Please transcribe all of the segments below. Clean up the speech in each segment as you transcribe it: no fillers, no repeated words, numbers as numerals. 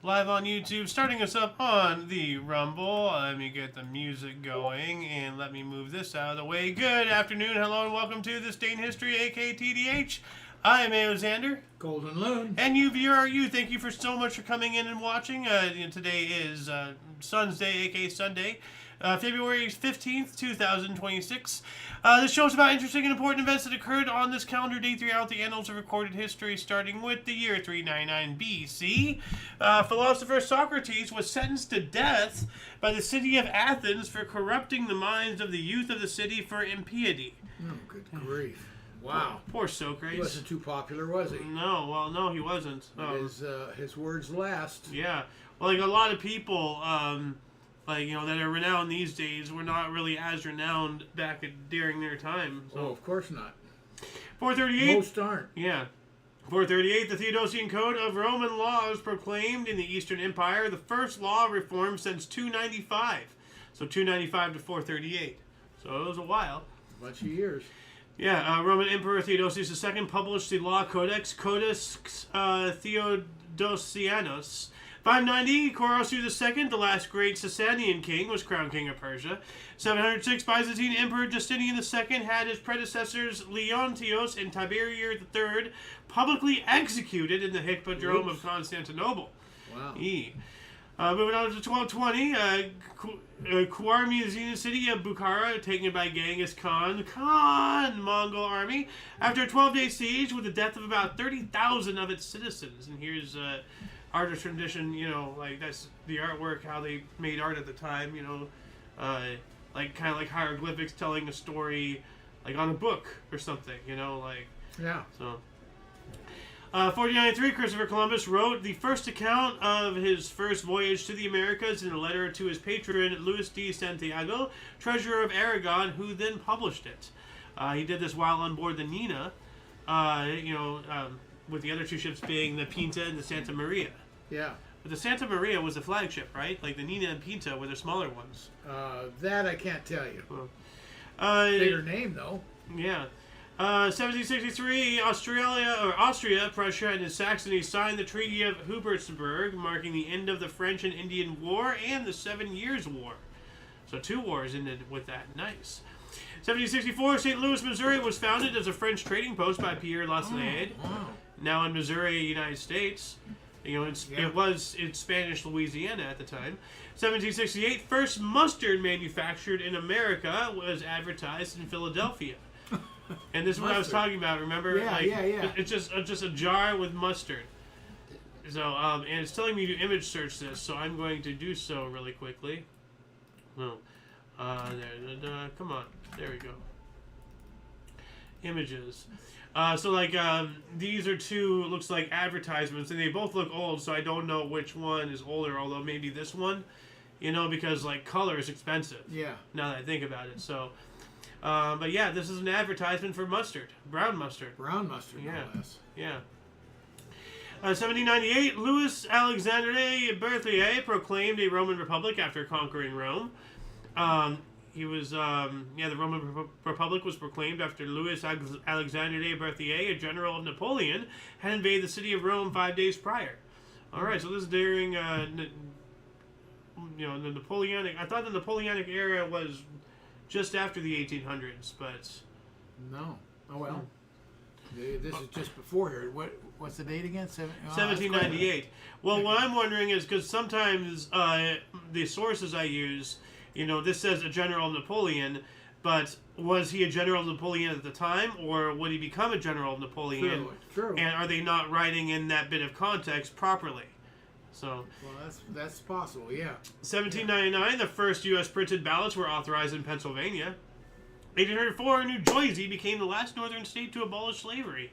live on YouTube, starting us up on the Rumble. Let me get the music going, and let me move this out of the way. Good afternoon, hello, and welcome to This Day in History, aka TDH. I am Xander. Golden Loon. And you, viewer, are you. Thank you for so much for coming in and watching. Today is Sun's Day, aka Sunday. February 15th, 2026. This show is about interesting and important events that occurred on this calendar day throughout the annals of recorded history, starting with the year 399 BC. Philosopher Socrates was sentenced to death by the city of Athens for corrupting the minds of the youth of the city for impiety. Oh, good grief. Wow. Poor Socrates. He wasn't too popular, was he? No, he wasn't. His words last. Yeah. Well, like a lot of people... that are renowned these days were not really as renowned during their time. So. Oh, of course not. 438. Most aren't. Yeah. 438, the Theodosian Code of Roman Law was proclaimed in the Eastern Empire, the first law reform since 295. So 295 to 438. So it was a while. A bunch of years. Yeah, Roman Emperor Theodosius II published the law codex, Codex Theodosianus. 590, Khosrow II, the last great Sasanian king, was crowned king of Persia. 706, Byzantine Emperor Justinian II had his predecessors Leontios and Tiberius III publicly executed in the Hippodrome of Constantinople. Wow. Moving on to 1220, Khwarezmian city of Bukhara taken by Genghis Khan Mongol army after a 12-day siege with the death of about 30,000 of its citizens. And here's art or tradition, that's the artwork, how they made art at the time, kind of like hieroglyphics telling a story, like on a book or something, Yeah. So, 1493, Christopher Columbus wrote the first account of his first voyage to the Americas in a letter to his patron, Luis de Santiago, treasurer of Aragon, who then published it. He did this while on board the Nina, with the other two ships being the Pinta and the Santa Maria. Yeah. But the Santa Maria was the flagship, right? Like the Nina and Pinta were the smaller ones. That I can't tell you. Bigger name, though. Yeah. 1763, Austria, Prussia, and Saxony signed the Treaty of Hubertsburg, marking the end of the French and Indian War and the 7 Years' War. So 2 wars ended with that. Nice. 1764, St. Louis, Missouri was founded as a French trading post by Pierre Lasalade. Oh, wow. Now in Missouri, United States. It was in Spanish Louisiana at the time. 1768, first mustard manufactured in America was advertised in Philadelphia. And this is what I was talking about, remember? Yeah. It's just a jar with mustard. So, and it's telling me to image search this, so I'm going to do so really quickly. Oh. Come on. There we go. Images. These are 2, looks like advertisements, and they both look old, so I don't know which one is older, although maybe this one, because, color is expensive. Yeah. Now that I think about it, so... but yeah, this is an advertisement for mustard. Brown mustard. Brown mustard, no less. Yeah. 1798, Louis Alexandre Berthier proclaimed a Roman Republic after conquering Rome. The Roman Republic was proclaimed after Louis Alexandre Berthier, a general of Napoleon, had invaded the city of Rome 5 days prior. All right, so this is during, the Napoleonic. I thought the Napoleonic era was just after the 1800s, but no. Oh well. This is just before here. What's the date again? 1798. Well, what I'm wondering is because sometimes the sources I use. This says a general Napoleon, but was he a general Napoleon at the time, or would he become a general Napoleon? True. And are they not writing in that bit of context properly? So. Well, that's possible, yeah. 1799, the first U.S. printed ballots were authorized in Pennsylvania. 1804, New Jersey became the last northern state to abolish slavery.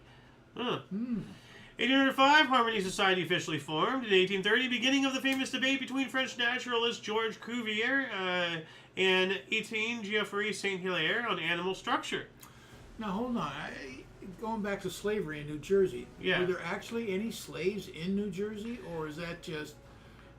1805, Harmony Society officially formed. In 1830, beginning of the famous debate between French naturalist Georges Cuvier and Etienne Geoffroy Saint-Hilaire on animal structure. Now, hold on. Going back to slavery in New Jersey, were there actually any slaves in New Jersey, or is that just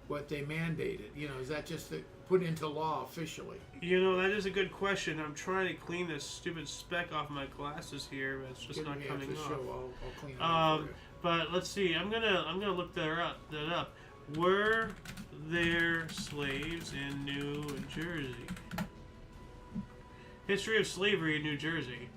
what they mandated? Is that just put into law officially? That is a good question. I'm trying to clean this stupid speck off my glasses here, but it's just not coming off. I'll clean it up for you. But let's see. I'm gonna look that up. Were there slaves in New Jersey? History of slavery in New Jersey.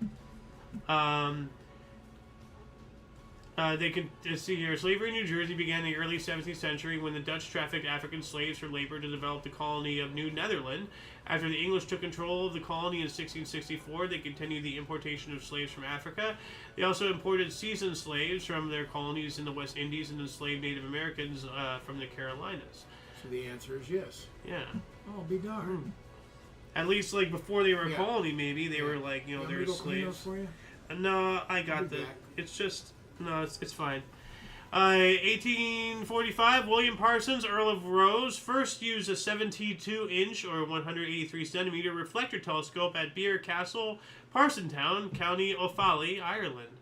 They can see here. Slavery in New Jersey began in the early 17th century when the Dutch trafficked African slaves for labor to develop the colony of New Netherland. After the English took control of the colony in 1664, they continued the importation of slaves from Africa. They also imported seasoned slaves from their colonies in the West Indies and enslaved Native Americans from the Carolinas. So the answer is yes. Yeah. Oh, be darned. At least, like, before they were a colony, maybe they were like, you know, they were slaves. For you? No, I got the. It's just no, it's fine. 1845, William Parsons, Earl of Rose, first used a 72-inch or 183-centimeter reflector telescope at Beer Castle, Parsonstown, County Offaly, Ireland.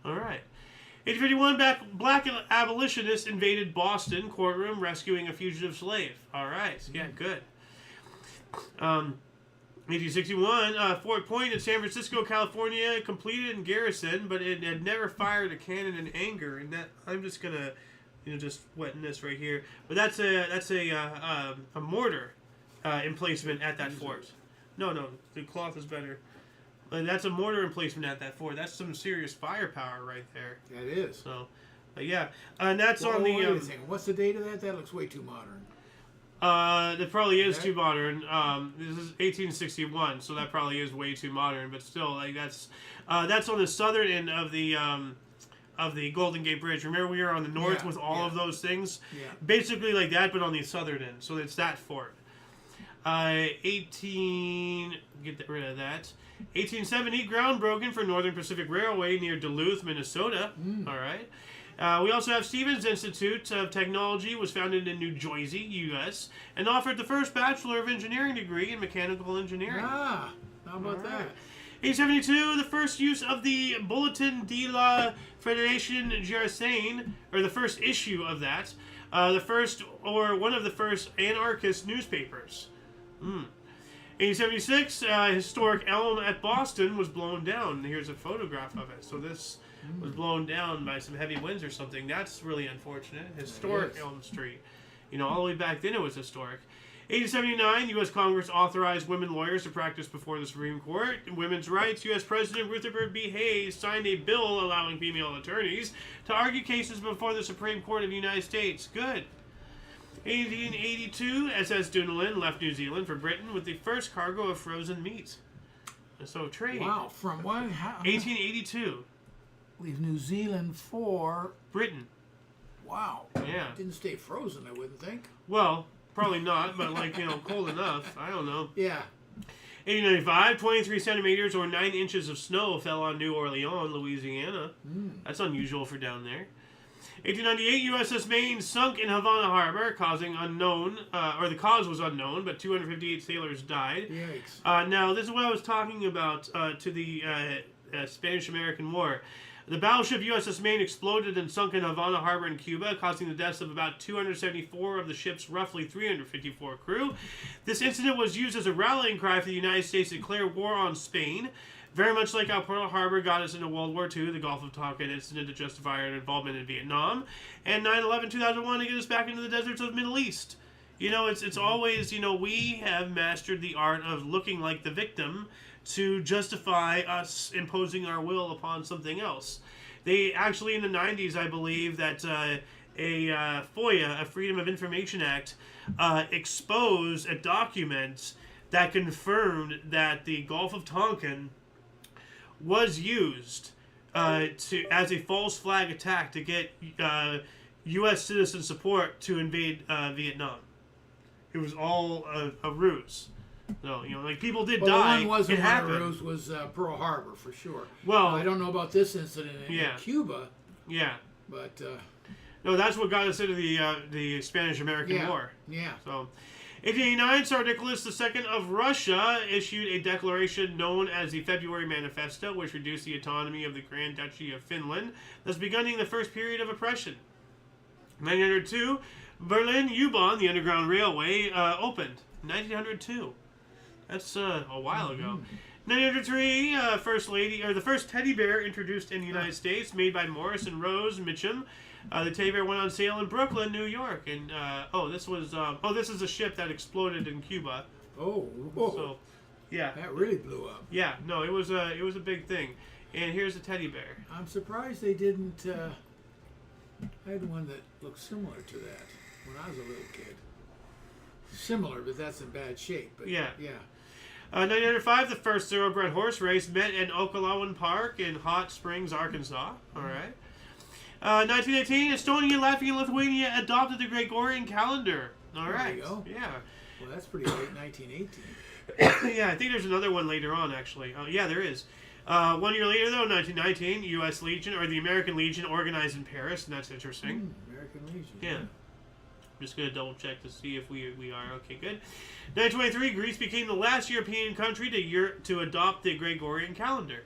All right. 1851, black abolitionists invaded Boston courtroom, rescuing a fugitive slave. All right. Yeah, good. 1861, Fort Point in San Francisco, California, completed in garrison, but it had never fired a cannon in anger. And that I'm just gonna, just wetting this right here. But that's a mortar emplacement at that fort. No, the cloth is better. That's a mortar emplacement at that fort. That's some serious firepower right there. That is. So, yeah, and that's on the. Wait a second. What's the date of that? That looks way too modern. That probably is too modern. This is 1861, so that probably is way too modern. But still, like that's on the southern end of the Golden Gate Bridge. Remember, we were on the north with all of those things, basically like that, but on the southern end. So it's that fort. Get rid of that. 1870, groundbroken for Northern Pacific Railway near Duluth, Minnesota. All right. We also have Stevens Institute of Technology, was founded in New Jersey, U.S., and offered the first Bachelor of Engineering degree in Mechanical Engineering. Ah, how about that? 1872, the first use of the Bulletin de la Fédération Germaine, or the first issue of that, the first, or one of the first anarchist newspapers. 1876, historic elm at Boston was blown down. Here's a photograph of it. So this was blown down by some heavy winds or something. That's really unfortunate. Historic Elm Street. All the way back then it was historic. 1879, U.S. Congress authorized women lawyers to practice before the Supreme Court. Women's rights, U.S. President Rutherford B. Hayes signed a bill allowing female attorneys to argue cases before the Supreme Court of the United States. Good. 1882, SS Dunedin left New Zealand for Britain with the first cargo of frozen meat. So trade. Wow, from what? 1882. Leave New Zealand for Britain. Wow. Yeah. Didn't stay frozen, I wouldn't think. Well, probably not, but cold enough. I don't know. Yeah. 1895, 23 centimeters or 9 inches of snow fell on New Orleans, Louisiana. That's unusual for down there. 1898, USS Maine sunk in Havana Harbor, causing unknown, or the cause was unknown, but 258 sailors died. Yikes. Now, this is what I was talking about to the Spanish-American War. The battleship USS Maine exploded and sunk in Havana Harbor in Cuba, causing the deaths of about 274 of the ship's roughly 354 crew. This incident was used as a rallying cry for the United States to declare war on Spain. Very much like how Pearl Harbor got us into World War II, the Gulf of Tonkin incident to justify our involvement in Vietnam, and 9/11/2001 to get us back into the deserts of the Middle East. It's always, we have mastered the art of looking like the victim to justify us imposing our will upon something else. They actually, in the 90s, I believe, that a FOIA, a Freedom of Information Act, exposed a document that confirmed that the Gulf of Tonkin was used as a false flag attack to get U.S. citizen support to invade Vietnam. It was all a ruse. So, people did die. The one it happened. One of those was Pearl Harbor, for sure. Well, I don't know about this incident in Cuba. Yeah. But... no, that's what got us into the Spanish-American War. Yeah. So, 1889, Tsar Nicholas II of Russia issued a declaration known as the February Manifesto, which reduced the autonomy of the Grand Duchy of Finland, thus beginning the first period of oppression. 1902, Berlin U-Bahn, the Underground Railway, opened. 1902. That's a while ago. 1903, First Lady, or the first teddy bear introduced in the United States, made by Morris and Rose Mitchum. The teddy bear went on sale in Brooklyn, New York. And, this is a ship that exploded in Cuba. Oh. So, yeah. That really blew up. Yeah, no, it was a big thing. And here's a teddy bear. I'm surprised they didn't. I had one that looked similar to that when I was a little kid. Similar, but that's in bad shape. But yeah. 1905, the first thoroughbred horse race met in Ocalawan Park in Hot Springs, Arkansas. All right. 1918, Estonia, Latvia, and Lithuania adopted the Gregorian calendar. All right. There you go. Yeah. Well, that's pretty late, 1918. Yeah, I think there's another one later on, actually. Yeah, there is. 1 year later, though, 1919, U.S. Legion, or the American Legion, organized in Paris, and that's interesting. American Legion. Yeah. I'm just going to double check to see if we are. Okay, good. 1923, Greece became the last European country to adopt the Gregorian calendar.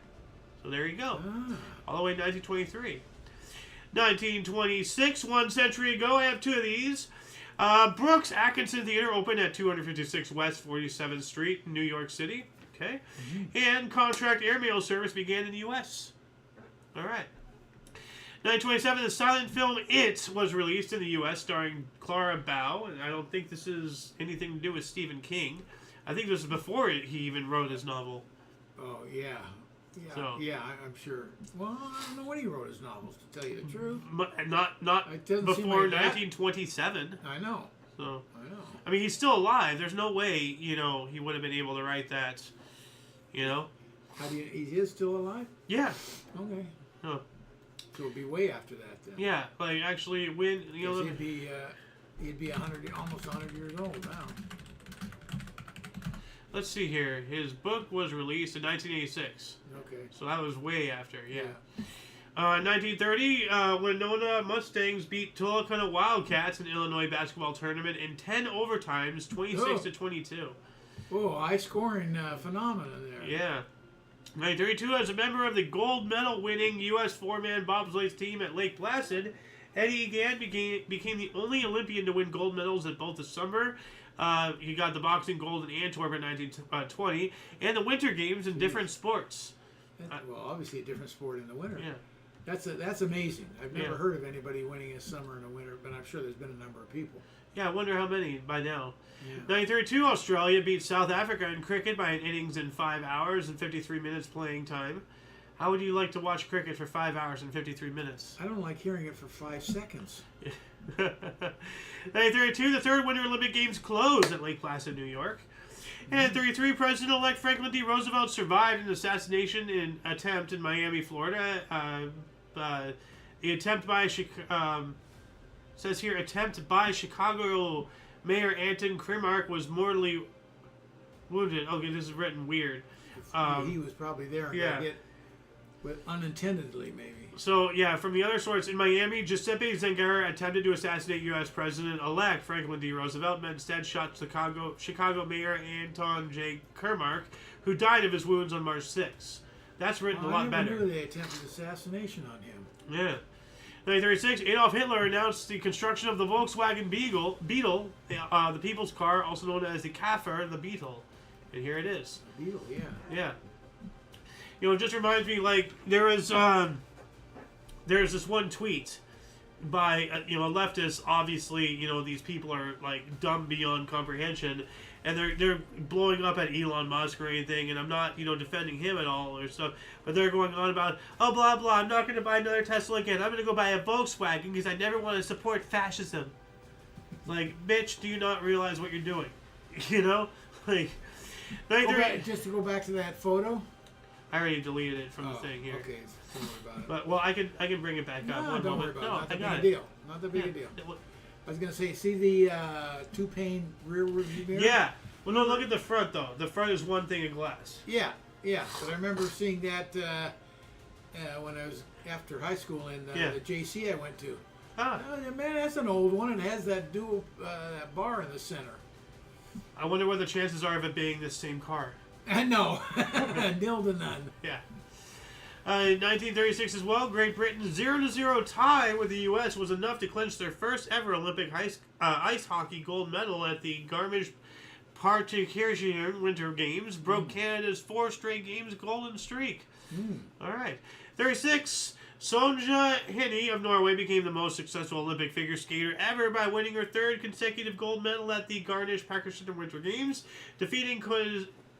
So there you go. All the way to 1923. 1926, 1 century ago, I have two of these. Brooks Atkinson Theater opened at 256 West 47th Street, New York City. Okay. And contract airmail service began in the U.S. All right. 1927, the silent film It was released in the U.S. starring Clara Bow, and I don't think this is anything to do with Stephen King. I think this was before he even wrote his novel. Oh, yeah. Yeah, So- yeah, I'm sure. Well, I don't know when he wrote his novels, to tell you the truth. Not It doesn't seem before like that. 1927. I know. So, I know. I mean, he's still alive. There's no way, he would have been able to write that, How do you? He is still alive? Yeah. Okay. Huh. So it'd be way after that then. Yeah, like actually when, 'Cause he'd be 100, almost 100 years old now. let's see here. His book was released in 1986. Okay. So that was way after, yeah. Yeah. 1930, Winona Mustangs beat Tulacana Wildcats in Illinois basketball tournament in 10 overtimes, 26 to 22. Oh, high scoring phenomenon there. Yeah. 1932, as a member of the gold medal winning U.S. four-man bobsleigh team at Lake Placid, Eddie Egan became the only Olympian to win gold medals at both the summer. He got the boxing gold in Antwerp in 1920 and the Winter Games in different sports. Well, obviously a different sport in the winter. Yeah. That's amazing. I've never Yeah. heard of anybody winning a summer and a winter, but I'm sure there's been a number of people. Yeah, I wonder how many by now. Yeah. 1932, Australia beat South Africa in cricket by an innings in 5 hours and 53 minutes playing time. How would you like to watch cricket for 5 hours and 53 minutes? I don't like hearing it for 5 seconds. 1932, the third Winter Olympic Games closed at Lake Placid, New York. And 1933, President-elect Franklin D. Roosevelt survived an assassination attempt in Miami, Florida. The attempt by says here, attempt by Chicago Mayor Anton Kremark was mortally wounded. Okay, this is written weird. He was probably there and got hit with unintendedly, maybe. So, yeah, from the other source, in Miami, Giuseppe Zangara attempted to assassinate U.S. President-elect Franklin D. Roosevelt, but instead shot Chicago Mayor Anton J. Kremark, who died of his wounds on March 6th. That's written a lot better. I never knew they attempted assassination on him. Yeah. 1936, Adolf Hitler announced the construction of the Volkswagen Beetle, the people's car, also known as the Käfer, the Beetle. And here it is. The Beetle, yeah. Yeah. It just reminds me, like, there's this one tweet by, a leftist. Obviously, these people are, like, dumb beyond comprehension. And they're blowing up at Elon Musk or anything, and I'm not, defending him at all or stuff. But they're going on about, oh, blah, blah, I'm not going to buy another Tesla again. I'm going to go buy a Volkswagen because I never want to support fascism. Like, bitch, do you not realize what you're doing? Like, just to go back to that photo? I already deleted it from the thing here. Okay, don't worry about it. But, well, I can bring it back up. No, One don't moment. worry about it. No, Not that big a deal. Not that big a deal. I was going to say, see the two-pane rear view mirror? Yeah. Well, no, look at the front, though. The front is one thing of glass. Yeah. But I remember seeing that when I was after high school in the JC I went to. Man, that's an old one. It has that dual that bar in the center. I wonder what the chances are of it being this same car. No. Nil to none. Yeah. In 1936 as well, Great Britain's 0-0 tie with the U.S. was enough to clinch their first ever Olympic ice hockey gold medal at the Garmisch-Partenkirchen Winter Games, broke Canada's 4 straight games golden streak. All right. 36, Sonja Henie of Norway became the most successful Olympic figure skater ever by winning her third consecutive gold medal at the Garnish Parkerson Winter Games, defeating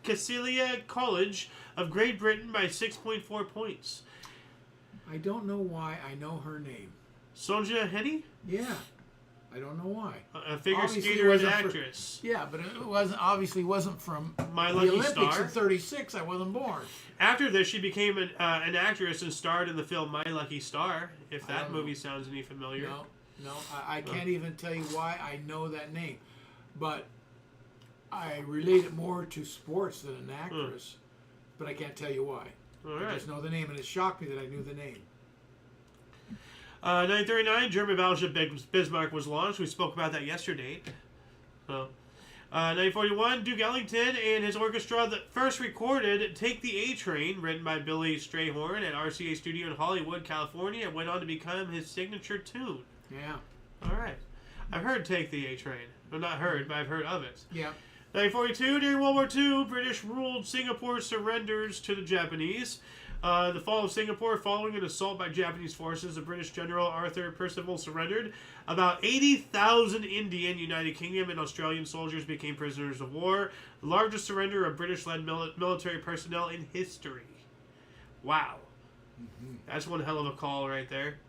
Cecilia College of Great Britain by 6.4 points. I don't know why I know her name. Sonja Henie? Yeah. I don't know why. A figure skater and actress. Yeah, but it wasn't from My the Lucky Olympics Star. in '36. I wasn't born. After this, she became an actress and starred in the film My Lucky Star, if that movie sounds any familiar. No, I can't even tell you why I know that name. But I relate it more to sports than an actress. But I can't tell you why. All right. I just know the name, and it shocked me that I knew the name. 1939, German battleship Bismarck was launched. We spoke about that yesterday. 1941, Duke Ellington and his orchestra that first recorded Take the A Train, written by Billy Strayhorn at RCA Studio in Hollywood, California, and went on to become his signature tune. Yeah. All right. I've heard Take the A Train. Well, not heard, but I've heard of it. Yeah. 1942, during World War II, British ruled Singapore surrenders to the Japanese. The fall of Singapore, following an assault by Japanese forces, the British General Arthur Percival surrendered. About 80,000 Indian, United Kingdom, and Australian soldiers became prisoners of war. The largest surrender of British-led military personnel in history. Wow. That's one hell of a call right there.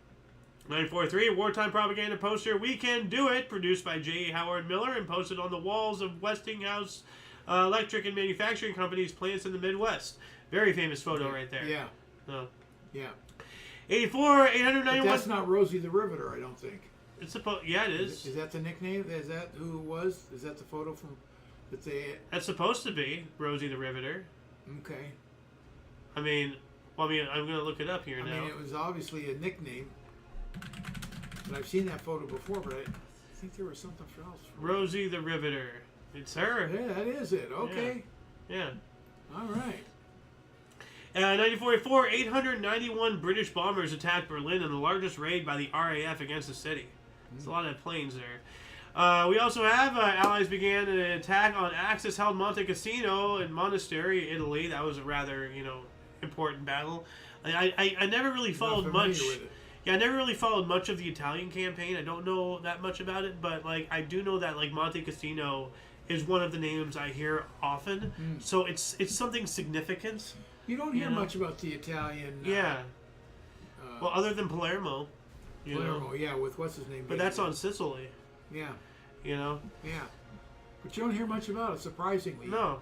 1943, a wartime propaganda poster, We Can Do It, produced by J. Howard Miller and posted on the walls of Westinghouse Electric and Manufacturing Company's plants in the Midwest. Very famous photo right there. Yeah. Oh. Yeah. 84, 891. But that's not Rosie the Riveter, I don't think. It's yeah, it is. Is that the nickname? Is that who it was? Is that the photo from that they? That's supposed to be Rosie the Riveter. Okay. I'm going to look it up here now. I mean, it was obviously a nickname. But I've seen that photo before, but I think there was something else. Rosie the Riveter. It's her. Yeah, that is it. Okay. Yeah. All right. 1944, 891 British bombers attacked Berlin in the largest raid by the RAF against the city. There's a lot of planes there. We also have Allies began an attack on Axis-held Monte Cassino in Monastery, Italy. That was a rather, important battle. I never really followed much. Yeah, I never really followed much of the Italian campaign. I don't know that much about it, but I do know that Monte Cassino is one of the names I hear often. So it's something significant. You don't hear much about the Italian. Well, other than Palermo. Palermo, yeah, with what's his name? But that's on Sicily. Yeah. Yeah. But you don't hear much about it, surprisingly. No.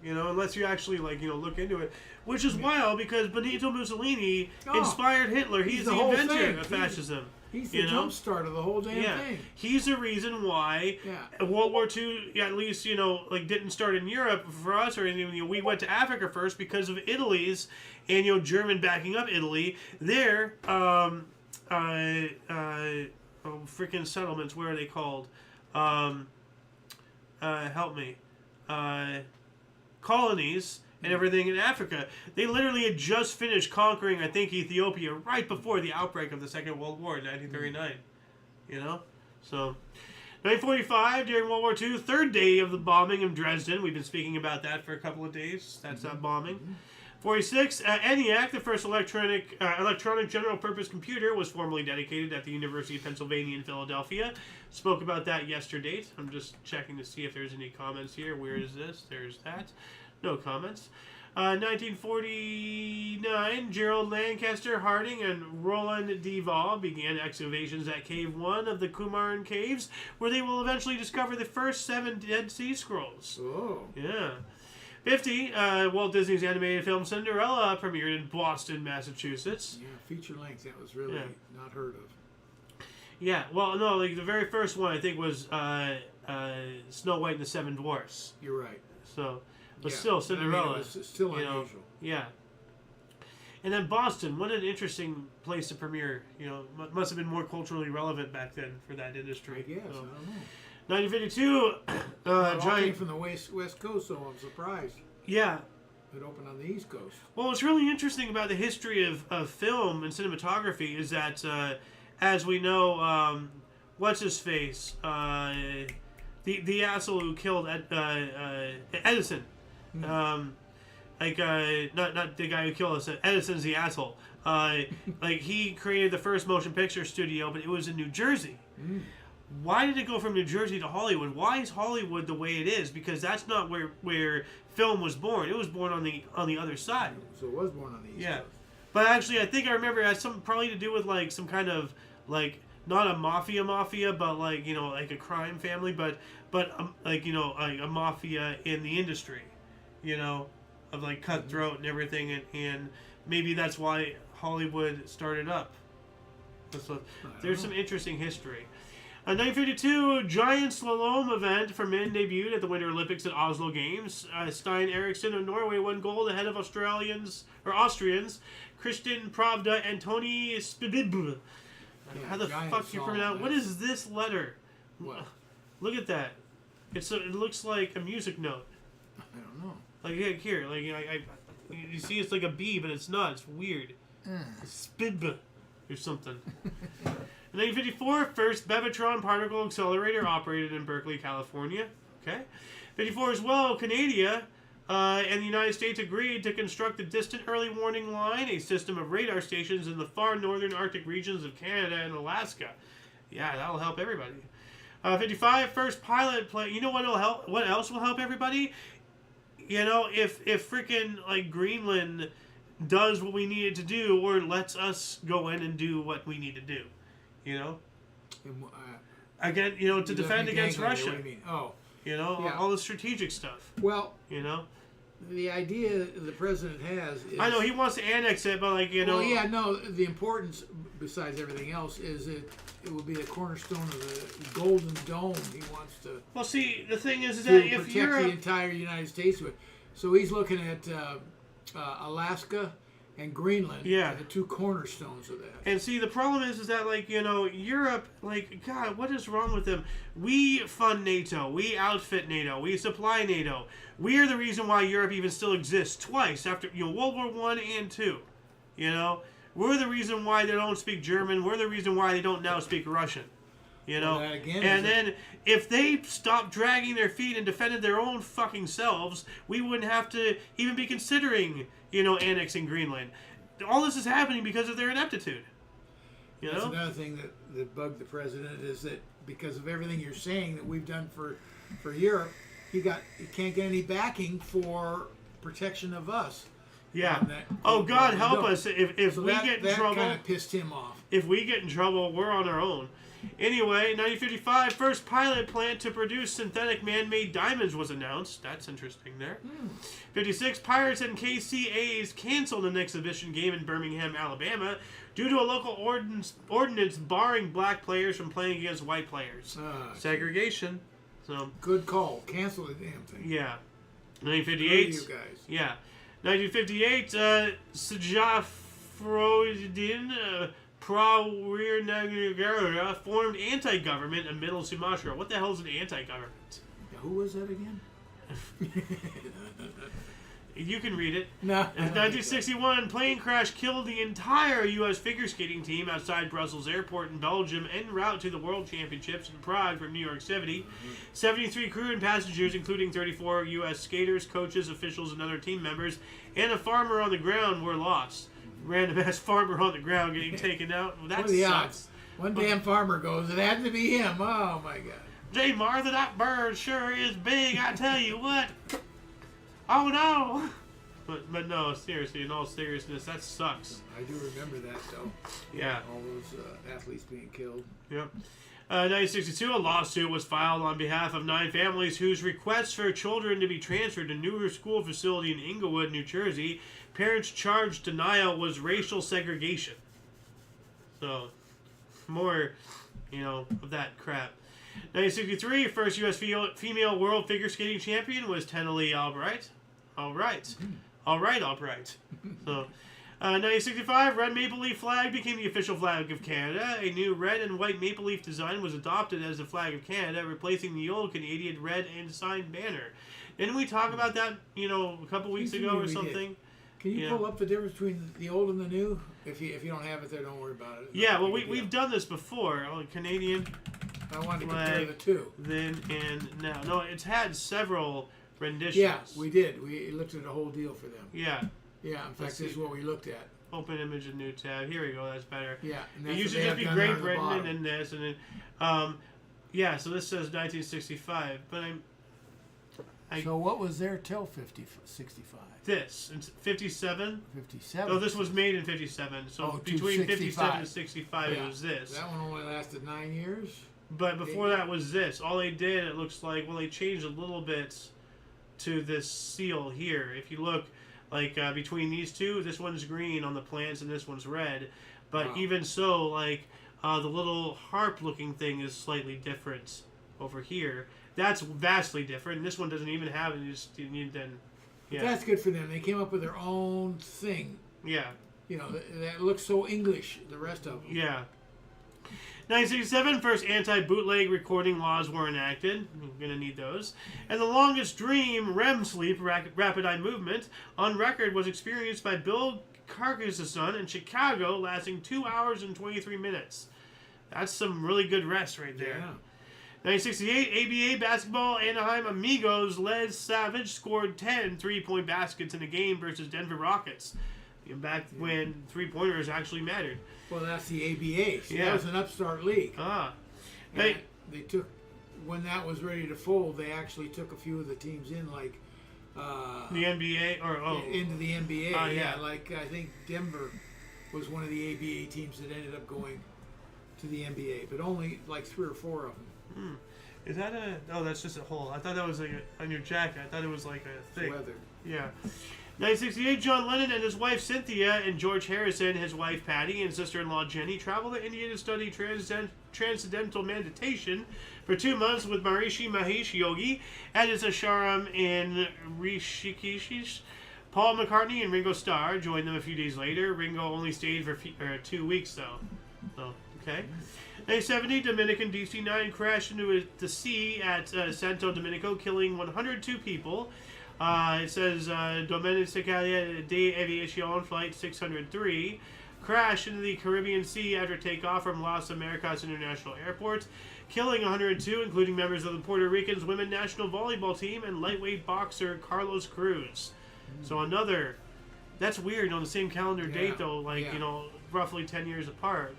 Unless you actually look into it, which is wild because Benito Mussolini inspired Hitler. He's the inventor of fascism. He's the jump start of the whole damn thing. He's the reason why World War II, at least, didn't start in Europe for us, or we went to Africa first because of Italy's and German backing up Italy. Their freaking settlements. Where are they called? Help me. Colonies and everything in Africa. They literally had just finished conquering, I think, Ethiopia right before the outbreak of the Second World War in 1939. So 1945, during World War II, third day of the bombing of Dresden. We've been speaking about that for a couple of days. That's that bombing. 46, ENIAC, the first electronic general purpose computer, was formally dedicated at the University of Pennsylvania in Philadelphia. Spoke about that yesterday. I'm just checking to see if there's any comments here. Where is this? There's that. No comments. 1949, Gerald Lancaster Harding and Roland Deval began excavations at Cave 1 of the Qumran Caves, where they will eventually discover the first 7 Dead Sea Scrolls. Oh. Yeah. 50, Walt Disney's animated film Cinderella premiered in Boston, Massachusetts. Yeah, feature length. That was really not heard of. Yeah, well, no, the very first one I think was Snow White and the Seven Dwarfs. You're right. So, but still, Cinderella. It was still unusual. Yeah. And then Boston, what an interesting place to premiere. Must have been more culturally relevant back then for that industry. I guess, I don't know. 1952, came from the west coast, so I'm surprised. Yeah. It opened on the East Coast. Well, what's really interesting about the history of film and cinematography is that, as we know, what's his face, the asshole who killed Edison, not the guy who killed us. Edison's the asshole. Like he created the first motion picture studio, but it was in New Jersey. Mm. Why did it go from New Jersey to Hollywood? Why is Hollywood the way it is? Because that's not where film was born. It was born on the other side. So it was born on the East Coast. But actually, I think I remember it has something probably to do with like some kind of like not a mafia, but like like a crime family, but like like a mafia in the industry, of like cutthroat and everything, and maybe that's why Hollywood started up. So there's some interesting history. A 1952 giant slalom event for men debuted at the Winter Olympics at Oslo Games. Stein Eriksen of Norway won gold ahead of Austrians Christian Pravda and Tony Spibib. How the fuck you pronounce? What is this letter? What? Look at that. It looks like a music note. I don't know. Like here, like you see, it's like a B, but it's not. It's weird. Spib or something. In 1954, first Bevatron particle accelerator operated in Berkeley, California. Okay. 54 as well, Canada and the United States agreed to construct the Distant Early Warning Line, a system of radar stations in the far northern Arctic regions of Canada and Alaska. Yeah, that'll help everybody. 55, first pilot plane. You know what will help? What else will help everybody? If freaking like Greenland does what we need it to do, or lets us go in and do what we need to do. Again, to defend against Russia. What do you mean? Oh. All the strategic stuff. Well, the idea the president has is... I know, he wants to annex it, but Well, yeah, no, the importance, besides everything else, is it will be the cornerstone of the Golden Dome he wants to... Well, see, the thing is that if protect the entire United States with... So he's looking at Alaska and Greenland are the two cornerstones of that. And see, the problem is that, Europe, God, what is wrong with them? We fund NATO. We outfit NATO. We supply NATO. We are the reason why Europe even still exists twice after, World War I and II. We're the reason why they don't speak German. We're the reason why they don't now speak Russian. Then if they stopped dragging their feet and defended their own fucking selves, we wouldn't have to even be considering, annexing Greenland. All this is happening because of their ineptitude. That's another thing that bugged the president is that because of everything you're saying that we've done for Europe, he can't get any backing for protection of us. Yeah. Oh, God help us if we get in trouble. That kind of pissed him off. If we get in trouble, we're on our own. Anyway, 1955, first pilot plant to produce synthetic man-made diamonds was announced. That's interesting there. 56, Pirates and KCAs canceled an exhibition game in Birmingham, Alabama, due to a local ordinance barring black players from playing against white players. Segregation. So good call. Cancel the damn thing. Yeah. 1958. You guys. Yeah. 1958, Sajafrodin Prawiranagara formed anti-government in Middle Sumatra. What the hell is an anti-government? Who was that again? You can read it. No. 1961, plane crash killed the entire U.S. figure skating team outside Brussels Airport in Belgium en route to the World Championships in Prague from New York City. 73 crew and passengers, including 34 U.S. skaters, coaches, officials, and other team members, and a farmer on the ground were lost. Random-ass farmer on the ground getting taken out. Well, that sucks. One damn farmer goes, it had to be him. Oh, my God. J. Martha, that bird sure is big, I tell you what. Oh, no. But no, seriously, in all seriousness, that sucks. I do remember that, though. Yeah. All those athletes being killed. Yep. 1962, a lawsuit was filed on behalf of 9 families whose requests for children to be transferred to a newer school facility in Englewood, New Jersey. Parents charged denial was racial segregation. So, more, of that crap. 1963, first U.S. female world figure skating champion was Tenley Albright. All right. So, 1965, red maple leaf flag became the official flag of Canada. A new red and white maple leaf design was adopted as the flag of Canada, replacing the old Canadian red and sign banner. Didn't we talk about that, a couple weeks ago or something? Can you pull up the difference between the old and the new? If you don't have it there, don't worry about it. Yeah, well, we've done this before. Canadian I wanted to flag, compare the two. Then and now. No, it's had several renditions. Yeah, we did. We looked at the whole deal for them. Yeah. Yeah, in fact, this is what we looked at. Open image and new tab. Here we go. That's better. Yeah. And It used to just be Great Britain and then this and then, yeah. So this says 1965, but So what was there till 65? This in 57. 57. Oh, this was made in 57. So between 57 and 65, it was this. That one only lasted 9 years. But before that was this. All they did, it looks like, well, they changed a little bit to this seal here. If you look, like between these two, this one's green on the plants and this one's red. But even so, like the little harp-looking thing is slightly different over here. That's vastly different. And this one doesn't even have it. You need then. Yeah. That's good for them. They came up with their own thing. Yeah. You know, that looks so English, the rest of them. Yeah. 1967, first anti-bootleg recording laws were enacted. We're going to need those. And the longest dream, REM sleep, rapid eye movement, on record was experienced by Bill Carcassonne in Chicago, lasting 2 hours and 23 minutes. That's some really good rest right there. Yeah. 1968, ABA basketball, Anaheim Amigos led Savage scored 10 three-point baskets in a game versus Denver Rockets. Back when three-pointers actually mattered. Well, that's the ABA. So that was an upstart league. They took, when that was ready to fold, they actually took a few of the teams in, like the NBA into the NBA. Yeah, like I think Denver was one of the ABA teams that ended up going to the NBA, but only like 3 or 4 of them. Is that a? Oh, that's just a hole. I thought that was like on your jacket. I thought it was like a thing. Weather. Yeah. 1968, John Lennon and his wife Cynthia and George Harrison, his wife Patty, and sister-in-law Jenny traveled to India to study transcendental meditation for 2 months with Maharishi Mahesh Yogi at his ashram in Rishikesh. Paul McCartney and Ringo Starr joined them a few days later. Ringo only stayed for 2 weeks, though. Oh, okay. 1970, Dominican DC-9 crashed into the sea at Santo Domingo, killing 102 people. It says Dominicana de Aviación Flight 603 crashed into the Caribbean Sea after takeoff from Las Americas International Airport, killing 102, including members of the Puerto Rican's women national volleyball team and lightweight boxer Carlos Cruz. So another, that's weird on the same calendar date though, like, you know, roughly 10 years apart.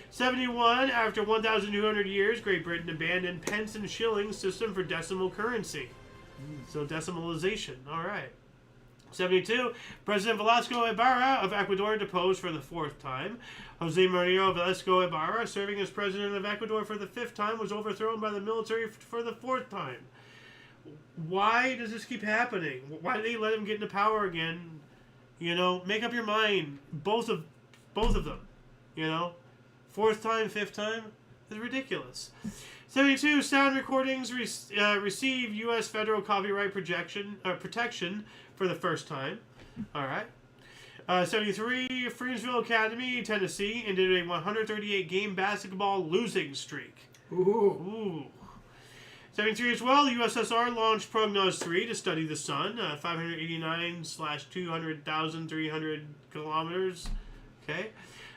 71, after 1,200 years, Great Britain abandoned pence and shillings system for decimal currency. So decimalization, all right. 72, President Velasco Ibarra of Ecuador deposed for the 4th time. Jose Maria Velasco Ibarra, serving as president of Ecuador for the 5th time, was overthrown by the military for the 4th time. Why does this keep happening? Why do they let him get into power again? You know, make up your mind. Both of them. You know, 4th time, 5th time, it's ridiculous. 72, sound recordings receive U.S. federal copyright protection for the first time. All right. 73, Freesville Academy, Tennessee, ended a 138-game basketball losing streak. Ooh. 73 as well, the USSR launched Prognoz 3 to study the sun, 589/200,300 kilometers. Okay.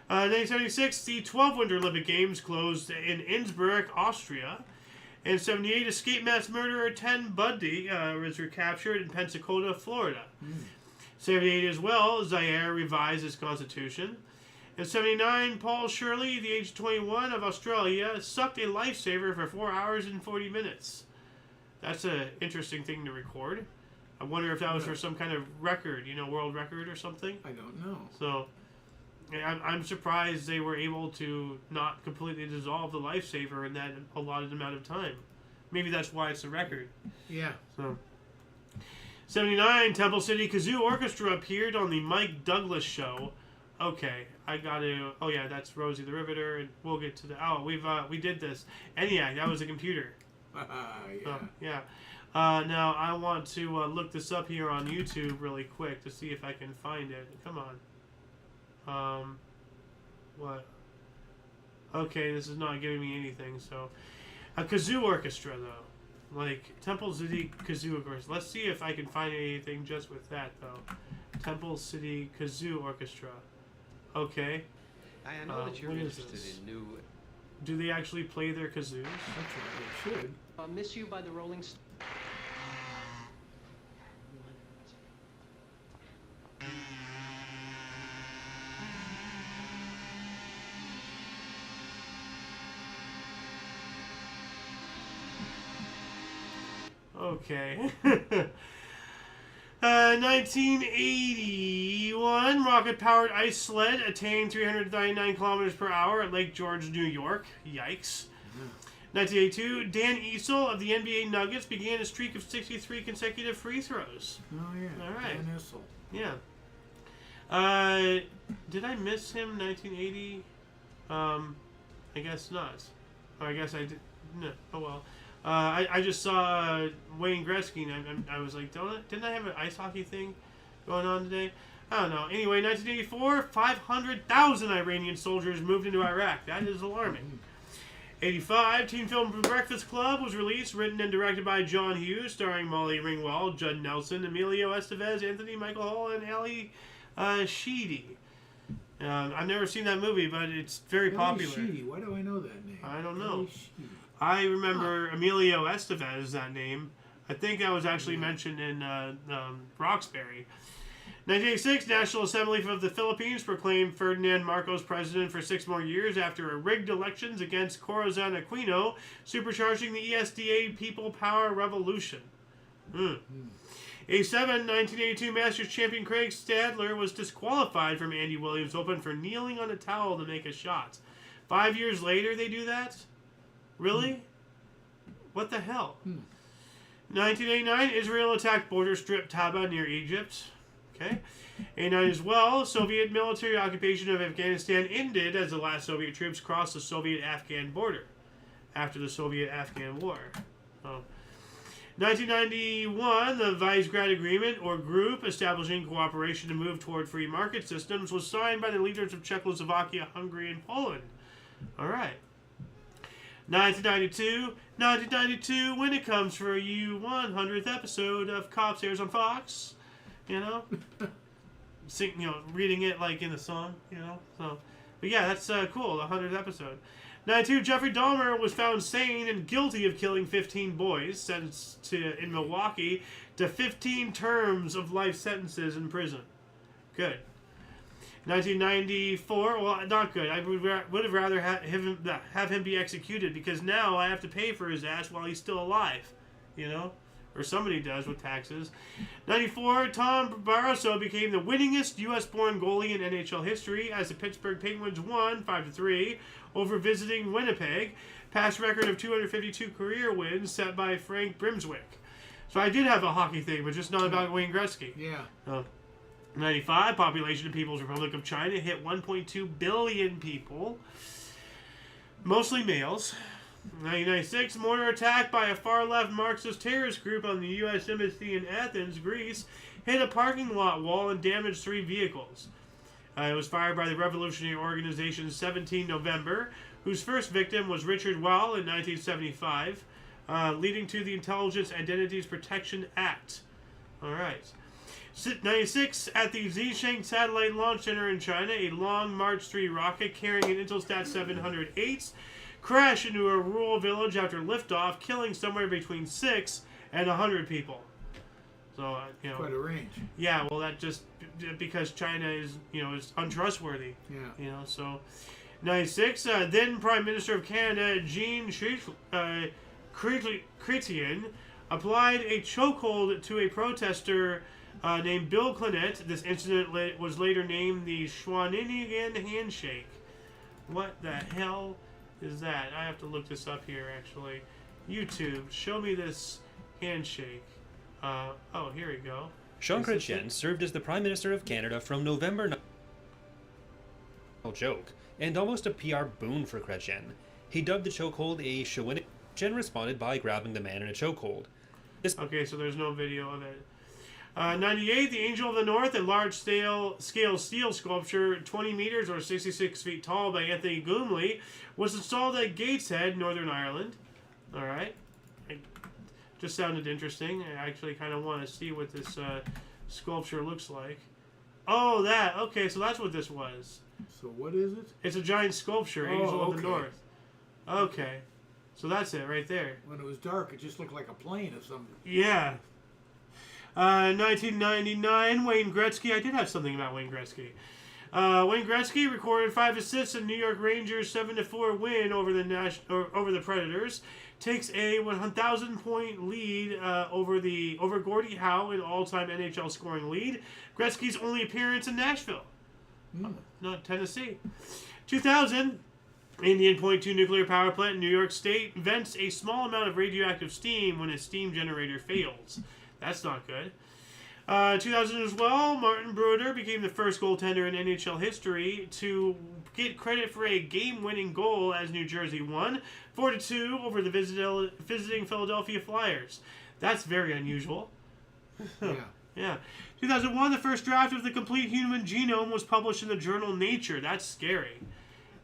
1976, the 12 Winter Olympic Games closed in Innsbruck, Austria. In 78, escape mass murderer Ted Bundy was recaptured in Pensacola, Florida. 78 as well, Zaire revised its constitution. In 79, Paul Shirley, the age of 21 of Australia, sucked a lifesaver for 4 hours and 40 minutes. That's an interesting thing to record. I wonder if that was for some kind of record, you know, world record or something. I don't know. So I'm surprised they were able to not completely dissolve the lifesaver in that allotted amount of time. Maybe that's why it's a record. Yeah. So 79, Temple City Kazoo Orchestra appeared on the Mike Douglas Show. Okay, I gotta. Oh yeah, that's Rosie the Riveter, and we'll get to the. Oh, we did this. ENIAC, that was a computer. Yeah. Now I want to look this up here on YouTube really quick to see if I can find it. Come on. What? Okay, this is not giving me anything. So, a kazoo orchestra though, like Temple City Kazoo Orchestra. Let's see if I can find anything just with that though. Temple City Kazoo Orchestra. Okay. I know that you're interested in new. Do they actually play their kazoos? That's what they should. Miss You by the Rolling Stones. Okay. 1981, rocket-powered ice sled attained 399 kilometers per hour at Lake George, New York. Yikes. 1982, Dan Issel of the NBA Nuggets began a streak of 63 consecutive free throws. Oh, yeah. All right. Dan Issel. Yeah. Did I miss him? 1980? I guess not. Or I guess I did. No. Oh well. I just saw Wayne Gretzky, and I was like, didn't I have an ice hockey thing going on today? I don't know. Anyway, 1984, 500,000 Iranian soldiers moved into Iraq. That is alarming. 85, teen film Breakfast Club was released, written and directed by John Hughes, starring Molly Ringwald, Judd Nelson, Emilio Estevez, Anthony Michael Hall, and Ali Sheedy. I've never seen that movie, but it's very popular. Sheedy. Why do I know that name? I don't know. I remember Emilio Estevez, that name. I think that was actually mentioned in Roxbury. 1986, National Assembly of the Philippines proclaimed Ferdinand Marcos president for 6 more years after a rigged elections against Corazon Aquino, supercharging the ESDA People Power Revolution. 87, 1982, Masters champion Craig Stadler was disqualified from Andy Williams Open for kneeling on a towel to make a shot. 5 years later, they do that? Really? What the hell? 1989, Israel attacked border strip Taba near Egypt. Okay. 89 as well, Soviet military occupation of Afghanistan ended as the last Soviet troops crossed the Soviet-Afghan border after the Soviet-Afghan War. 1991, the Visegrad Agreement, or group establishing cooperation to move toward free market systems, was signed by the leaders of Czechoslovakia, Hungary, and Poland. All right. 1992, when it comes for you 100th episode of Cops airs on Fox, you know, reading it like in the song, you know. So, but yeah, that's cool. The 100th episode. 92, Jeffrey Dahmer was found sane and guilty of killing 15 boys, sentenced in Milwaukee to 15 terms of life sentences in prison. Good. 1994, well, not good. I would have rather have him be executed, because now I have to pay for his ass while he's still alive, you know, or somebody does with taxes. 94, Tom Barroso became the winningest U.S.-born goalie in NHL history as the Pittsburgh Penguins won 5-3 over visiting Winnipeg, past record of 252 career wins set by Frank Brimswick. So I did have a hockey thing, but just not about Wayne Gretzky. Yeah. 95, population of People's Republic of China hit 1.2 billion people, mostly males. 1996, mortar attack by a far-left Marxist terrorist group on the U.S. Embassy in Athens, Greece, hit a parking lot wall and damaged 3 vehicles. It was fired by the revolutionary organization 17 November, whose first victim was Richard Weil in 1975, leading to the Intelligence Identities Protection Act. All right. 96, at the Xicheng Satellite Launch Center in China, a Long March 3 rocket carrying an Intelsat 708 crashed into a rural village after liftoff, killing somewhere between 6 and 100 people. So, you know, quite a range. Yeah, well, that just because China is, you know, is untrustworthy. Yeah. You know, so 96, then Prime Minister of Canada Jean Chrétien applied a chokehold to a protester named Bill Clinette. This incident was later named the Schwanninigan Handshake. What the hell is that? I have to look this up here, actually. YouTube, show me this handshake. Oh, here we go. Jean Chrétien served as the Prime Minister of Canada from November. Joke, and almost a PR boon for Chrétien. He dubbed the chokehold a Shawinigan. Chen responded by grabbing the man in a chokehold. Okay, so there's no video of it. 98, the Angel of the North, a large-scale steel sculpture 20 meters or 66 feet tall by Anthony Goomley, was installed at Gateshead, Northern Ireland. All right. It just sounded interesting. I actually kind of want to see what this sculpture looks like. Oh, that. Okay, so that's what this was. So what is it? It's a giant sculpture, Angel of the North. Okay. So that's it right there. When it was dark, it just looked like a plane of some... Yeah. 1999, Wayne Gretzky. I did have something about Wayne Gretzky. Wayne Gretzky recorded 5 assists in New York Rangers' 7-4 win over the Predators. takes a 1,000-point lead over Gordie Howe in all-time NHL scoring lead. Gretzky's only appearance in Nashville, not Tennessee. 2000, Indian Point 2 nuclear power plant in New York State vents a small amount of radioactive steam when a steam generator fails. That's not good. 2000 as well, Martin Brodeur became the first goaltender in NHL history to get credit for a game-winning goal as New Jersey won 4-2 over the visiting Philadelphia Flyers. That's very unusual. Yeah. 2001, the first draft of the complete human genome was published in the journal Nature. That's scary.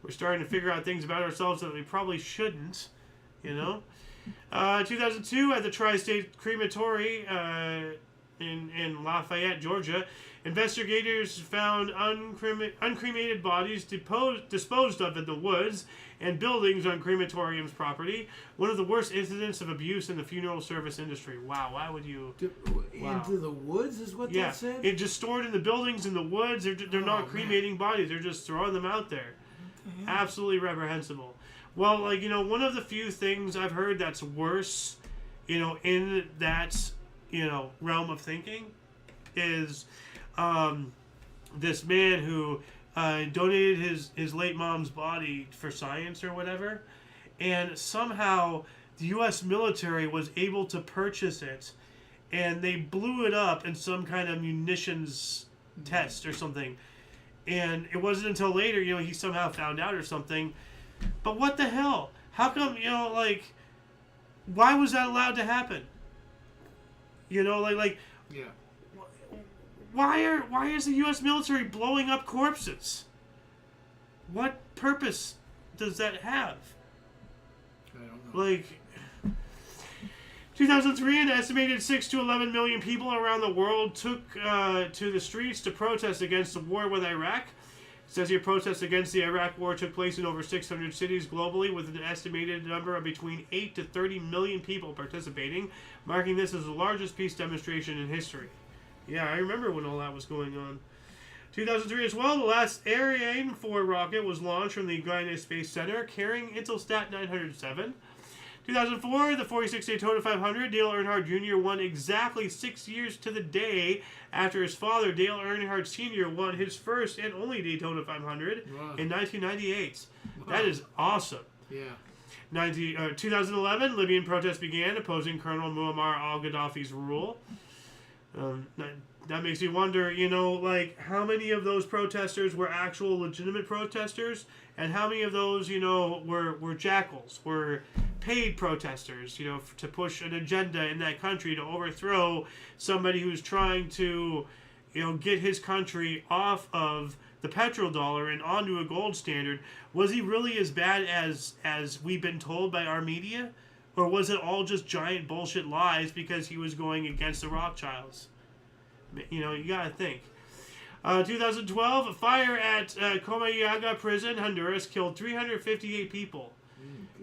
We're starting to figure out things about ourselves that we probably shouldn't, 2002, at the Tri-State Crematory in Lafayette, Georgia, investigators found uncremated bodies disposed of in the woods and buildings on crematorium's property. One of the worst incidents of abuse in the funeral service industry. Wow, why would you... Into the woods is what that said? It just stored in the buildings in the woods. They're not cremating bodies. They're just throwing them out there. Absolutely reprehensible. Well, one of the few things I've heard that's worse, in that, realm of thinking is this man who donated his late mom's body for science or whatever, and somehow the U.S. military was able to purchase it, and they blew it up in some kind of munitions test or something. And it wasn't until later, he somehow found out or something. But what the hell? How come, why was that allowed to happen? Why is the U.S. military blowing up corpses? What purpose does that have? I don't know. 2003, an estimated 6 to 11 million people around the world took to the streets to protest against the war with Iraq. It says here protests against the Iraq war took place in over 600 cities globally, with an estimated number of between 8 to 30 million people participating, marking this as the largest peace demonstration in history. Yeah, I remember when all that was going on. 2003 as well, the last Ariane 4 rocket was launched from the Guiana Space Center, carrying Intelsat 907. 2004, the 46 Daytona 500, Dale Earnhardt Jr. won exactly 6 years to the day after his father, Dale Earnhardt Sr., won his first and only Daytona 500 in 1998. Wow. That is awesome. Yeah. 2011, Libyan protests began opposing Colonel Muammar al-Gaddafi's rule. That makes me wonder, how many of those protesters were actual legitimate protesters, and how many of those, were jackals, were paid protesters, to push an agenda in that country to overthrow somebody who's trying to, get his country off of the petrodollar and onto a gold standard. Was he really as bad as we've been told by our media? Or was it all just giant bullshit lies because he was going against the Rothschilds? You gotta think. 2012, a fire at Comayagua prison, Honduras, killed 358 people.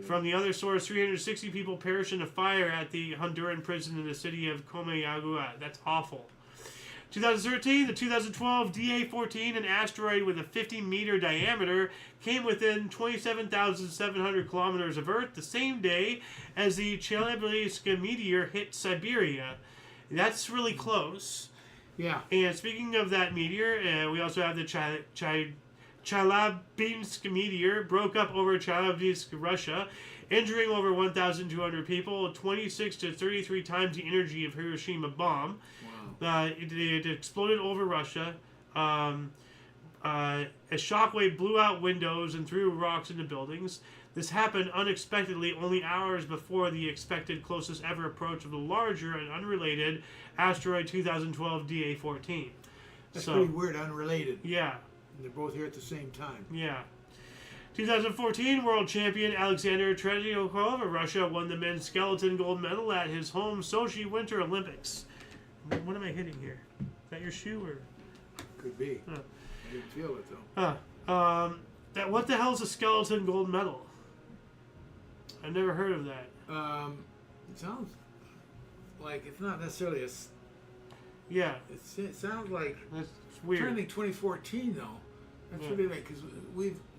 From the other source, 360 people perished in a fire at the Honduran prison in the city of Comayagua. That's awful. 2013, the 2012 DA-14, an asteroid with a 50-meter diameter, came within 27,700 kilometers of Earth the same day as the Chelyabinsk meteor hit Siberia. That's really close. Yeah. And speaking of that meteor, we also have the Chelyabinsk meteor broke up over Chelyabinsk, Russia, injuring over 1,200 people, 26 to 33 times the energy of Hiroshima bomb. Wow. It exploded over Russia. A shockwave blew out windows and threw rocks into buildings. This happened unexpectedly only hours before the expected closest ever approach of the larger and unrelated asteroid 2012 DA-14. That's pretty weird, unrelated. Yeah. And they're both here at the same time. Yeah. 2014, world champion Alexander Tretyakov of Russia won the men's skeleton gold medal at his home Sochi Winter Olympics. What am I hitting here? Is that your shoe or? Could be. I didn't feel it though. What the hell is a skeleton gold medal? I've never heard of that. It sounds like it's not necessarily a. Yeah. It sounds like. That's weird. I'm trying to think 2014 though. That's really like because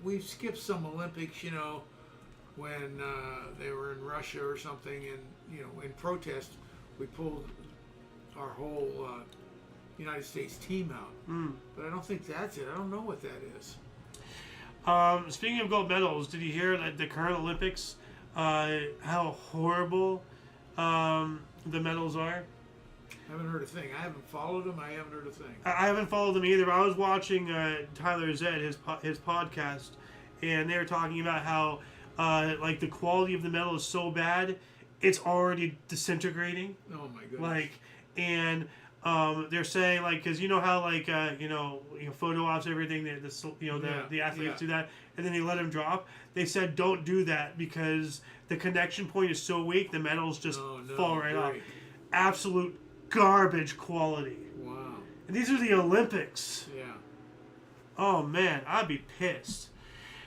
we've skipped some Olympics, when they were in Russia or something, and in protest, we pulled our whole United States team out. But I don't think that's it. I don't know what that is. Speaking of gold medals, did you hear that the current Olympics, how horrible the medals are? I haven't heard a thing. I haven't followed them. I haven't heard a thing. I haven't followed them either. But I was watching Tyler Zed, his podcast, and they were talking about how like the quality of the medal is so bad, it's already disintegrating. Oh my goodness! Like, and they're saying like, because you know how like photo ops everything, the athletes do that, and then they let them drop. They said don't do that because the connection point is so weak, the medals just fall right off. Absolute garbage quality. Wow. And these are the Olympics. Yeah. Oh man, I'd be pissed.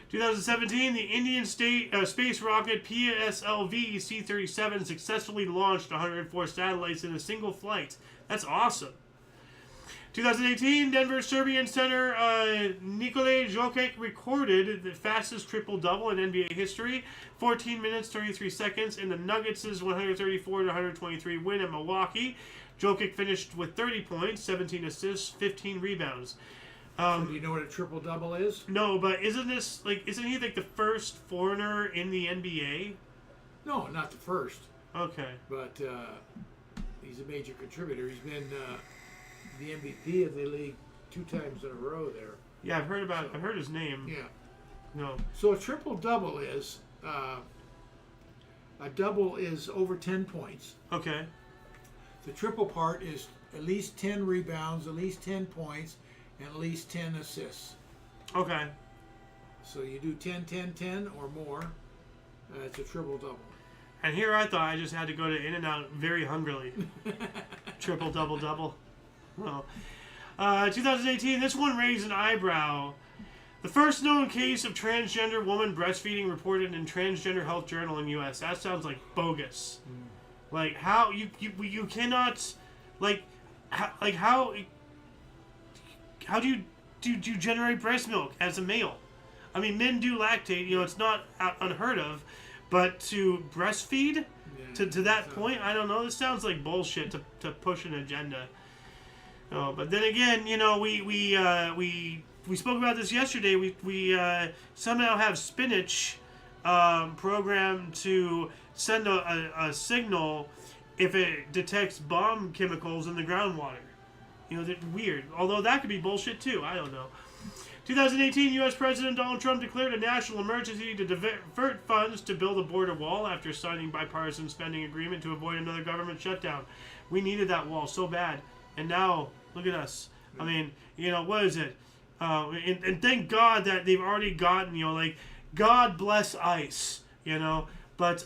2017, the Indian space rocket PSLV C-37 successfully launched 104 satellites in a single flight. That's awesome. 2018, Denver Serbian center Nikola Jokic recorded the fastest triple-double in NBA history, 14 minutes, 33 seconds, in the Nuggets' 134-123 win at Milwaukee. Jokic finished with 30 points, 17 assists, 15 rebounds. So do you know what a triple-double is? No, but isn't he like the first foreigner in the NBA? No, not the first. Okay. But he's a major contributor. He's been the MVP of the league 2 times in a row there. Yeah, I've heard his name. Yeah. No. So a triple-double is a double is over 10 points. Okay. The triple part is at least 10 rebounds, at least 10 points, and at least 10 assists. Okay. So you do 10, 10, 10 or more. It's a triple-double. And here I thought I just had to go to In-N-Out very hungrily. Triple, double, double. Well, 2018, this one raised an eyebrow. The first known case of transgender woman breastfeeding reported in Transgender Health Journal in U.S. That sounds like bogus. Like how you cannot how do you generate breast milk as a male? I mean, men do lactate. It's not unheard of, but to breastfeed to that point, I don't know. This sounds like bullshit to push an agenda. But then again, we spoke about this yesterday. We somehow have spinach programmed to send a signal if it detects bomb chemicals in the groundwater. Weird. Although that could be bullshit too. I don't know. 2018, U.S. President Donald Trump declared a national emergency to divert funds to build a border wall after signing bipartisan spending agreement to avoid another government shutdown. We needed that wall so bad. And now, look at us. I mean, what is it? And thank God that they've already gotten, God bless ICE, But,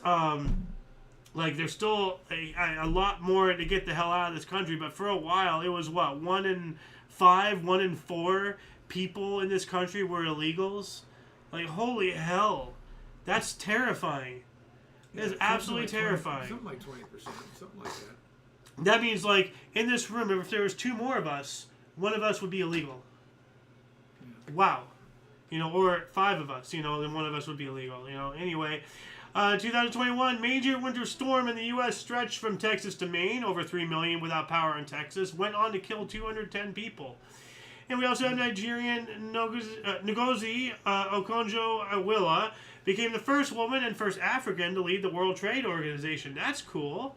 there's still a lot more to get the hell out of this country. But for a while, it was 1 in 5, 1 in 4 people in this country were illegals. Holy hell. That's terrifying. It's absolutely terrifying. Something like 20%, something like that. That means, in this room, if there was 2 more of us, 1 of us would be illegal. Yeah. Wow. Or 5 of us, then 1 of us would be illegal, Anyway, 2021, major winter storm in the U.S. stretched from Texas to Maine, over 3 million without power in Texas, went on to kill 210 people. And we also have Nigerian Ngozi Okonjo-Iweala became the first woman and first African to lead the World Trade Organization. That's cool.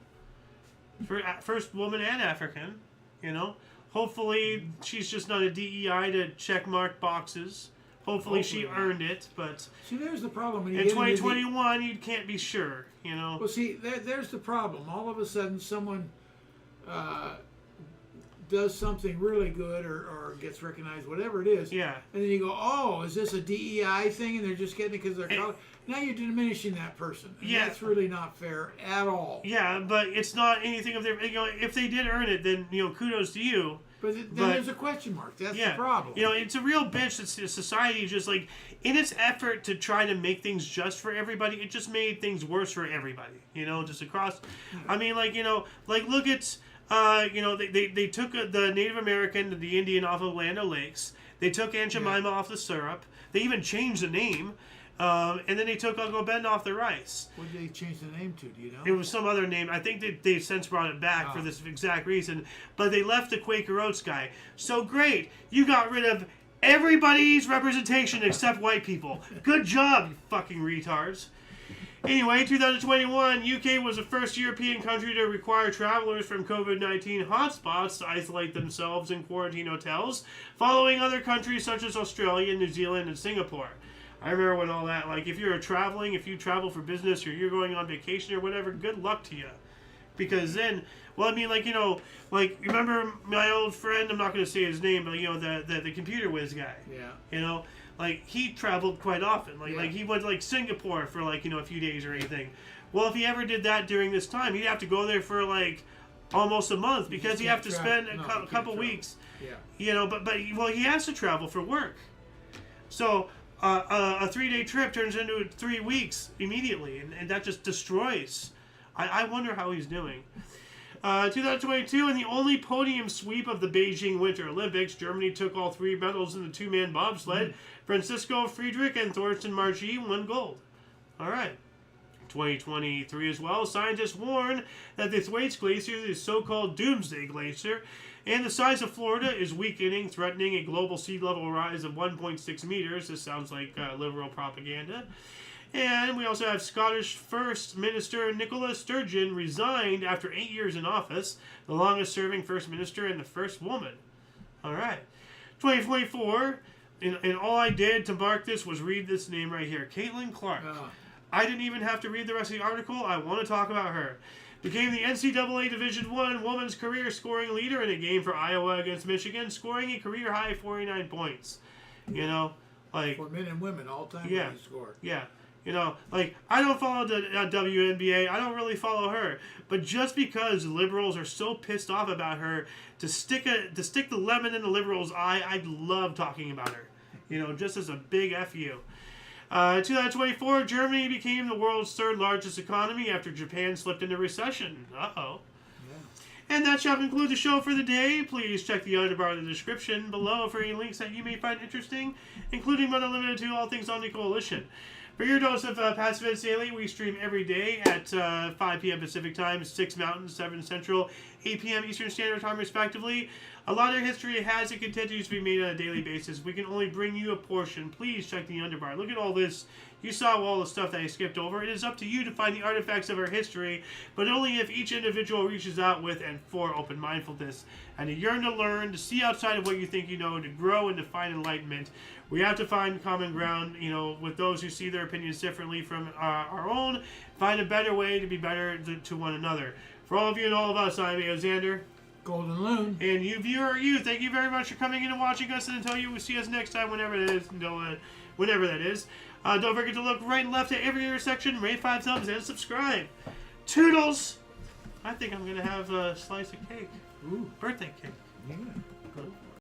First woman and African, Hopefully she's just not a DEI to check mark boxes. Hopefully she earned it, but... See, there's the problem. When in 2021, you can't be sure, Well, see, there's the problem. All of a sudden, someone does something really good or gets recognized, whatever it is. Yeah. And then you go, oh, is this a DEI thing? And they're just getting it because they're color. Now you're diminishing that person. And that's really not fair at all. Yeah, but it's not anything of their... if they did earn it, then, kudos to you. But then there's a question mark. That's the problem. It's a real bitch that society just, in its effort to try to make things just for everybody, it just made things worse for everybody, just across... I mean, look at... they took the Native American, the Indian off of Land O'Lakes. They took Aunt Jemima off the syrup. They even changed the name. And then they took Uncle Ben off the rice. What did they change the name to? Do you know? It was some other name. I think they've since brought it back for this exact reason. But they left the Quaker Oats guy. So great. You got rid of everybody's representation except white people. Good job, you fucking retards. Anyway, 2021, UK was the first European country to require travelers from COVID-19 hotspots to isolate themselves in quarantine hotels, following other countries such as Australia, New Zealand, and Singapore. I remember when all that, like, if you travel for business or you're going on vacation or whatever, good luck to you. Because then, well, I mean, like, you know, like, remember my old friend, I'm not going to say his name, but, you know, the computer whiz guy. Yeah. You know? Like, he traveled quite often. Like he went, like, Singapore for, like, you know, a few days or anything. Well, if he ever did that during this time, he'd have to go there for, like, almost a month because he'd have to spend a couple weeks. Yeah. You know, but well, he has to travel for work. So, a 3-day trip turns into 3 weeks immediately, and that just destroys. I wonder how he's doing. 2022, in the only podium sweep of the Beijing Winter Olympics, Germany took all 3 medals in the 2-man bobsled. Francisco Friedrich and Thorsten Marchi won gold. All right. 2023 as well, scientists warn that the Thwaites Glacier, the so-called Doomsday Glacier, and the size of Florida is weakening, threatening a global sea level rise of 1.6 meters. This sounds like liberal propaganda. And we also have Scottish First Minister Nicola Sturgeon resigned after 8 years in office, the longest serving First Minister and the first woman. All right. 2024, and all I did to mark this was read this name right here, Caitlin Clark. I didn't even have to read the rest of the article. I want to talk about her. Became the NCAA Division I women's career scoring leader in a game for Iowa against Michigan, scoring a career high 49 points. You know, like, for men and women all time. Yeah, score. Yeah. You know, like, I don't follow the WNBA. I don't really follow her. But just because liberals are so pissed off about her, to stick the lemon in the liberals' eye, I love talking about her. You know, just as a big F you. 2024, Germany became the world's 3rd largest economy after Japan slipped into recession. Uh-oh. Yeah. And that shall conclude the show for the day. Please check the underbar in the description below for any links that you may find interesting, including but not limited to all things Omni Coalition. For your dose of Passive Events Daily, we stream every day at 5 p.m. Pacific Time, 6 Mountain, 7 Central, 8 p.m. Eastern Standard Time, respectively. A lot of history has and continues to be made on a daily basis. We can only bring you a portion. Please check the underbar. Look at all this. You saw all the stuff that I skipped over. It is up to you to find the artifacts of our history, but only if each individual reaches out with and for open mindfulness, and a yearn to learn, to see outside of what you think you know, to grow and to find enlightenment. We have to find common ground, you know, with those who see their opinions differently from our own, find a better way to be better to one another. For all of you and all of us, I'm Alexander. Golden Loon. And you, viewer, thank you very much for coming in and watching us, and until you will see us next time, whenever that is. Don't forget to look right and left at every intersection, rate 5 thumbs, and subscribe. Toodles! I think I'm going to have a slice of cake. Ooh. Birthday cake. Yeah.